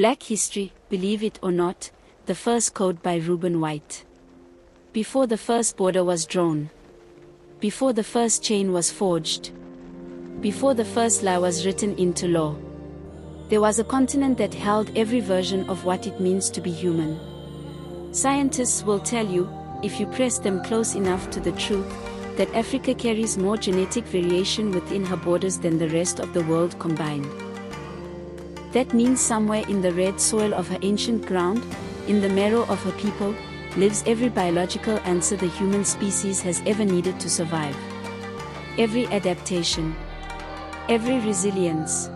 Black History, Believe It or Not, the first code by Reuben White. Before the first border was drawn. Before the first chain was forged. Before the first lie was written into law. There was a continent that held every version of what it means to be human. Scientists will tell you, if you press them close enough to the truth, that Africa carries more genetic variation within her borders than the rest of the world combined. That means somewhere in the red soil of her ancient ground, in the marrow of her people, lives every biological answer the human species has ever needed to survive. Every adaptation. Every resilience.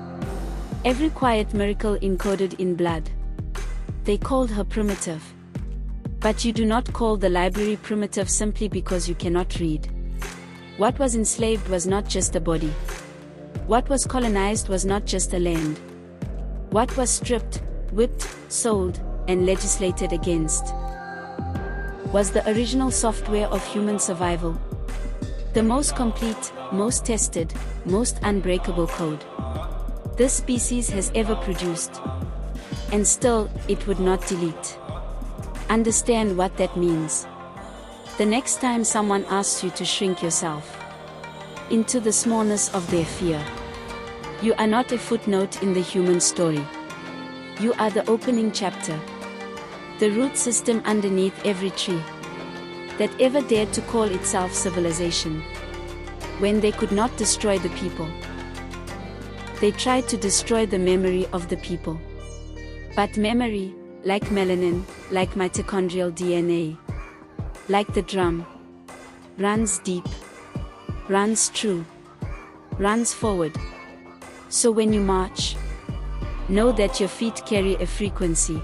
Every quiet miracle encoded in blood. They called her primitive. But you do not call the library primitive simply because you cannot read. What was enslaved was not just a body. What was colonized was not just a land. What was stripped, whipped, sold, and legislated against was the original software of human survival. The most complete, most tested, most unbreakable code this species has ever produced. And still, it would not delete. Understand what that means. The next time someone asks you to shrink yourself into the smallness of their fear, you are not a footnote in the human story. You are the opening chapter. The root system underneath every tree that ever dared to call itself civilization. When they could not destroy the people, they tried to destroy the memory of the people. But memory, like melanin, like mitochondrial DNA, like the drum, runs deep, runs true, runs forward. So when you march, know that your feet carry a frequency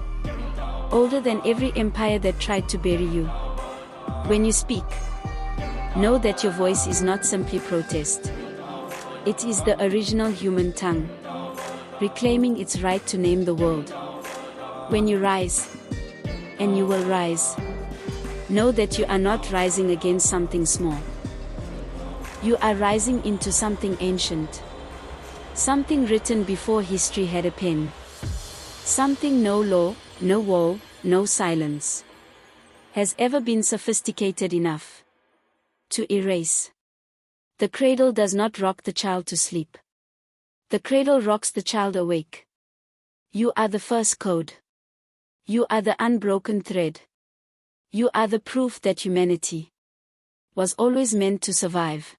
older than every empire that tried to bury you. When you speak, know that your voice is not simply protest. It is the original human tongue, reclaiming its right to name the world. When you rise, and you will rise, know that you are not rising against something small. You are rising into something ancient. Something written before history had a pen. Something no law, no wall, no silence has ever been sophisticated enough to erase. The cradle does not rock the child to sleep. The cradle rocks the child awake. You are the first code. You are the unbroken thread. You are the proof that humanity was always meant to survive.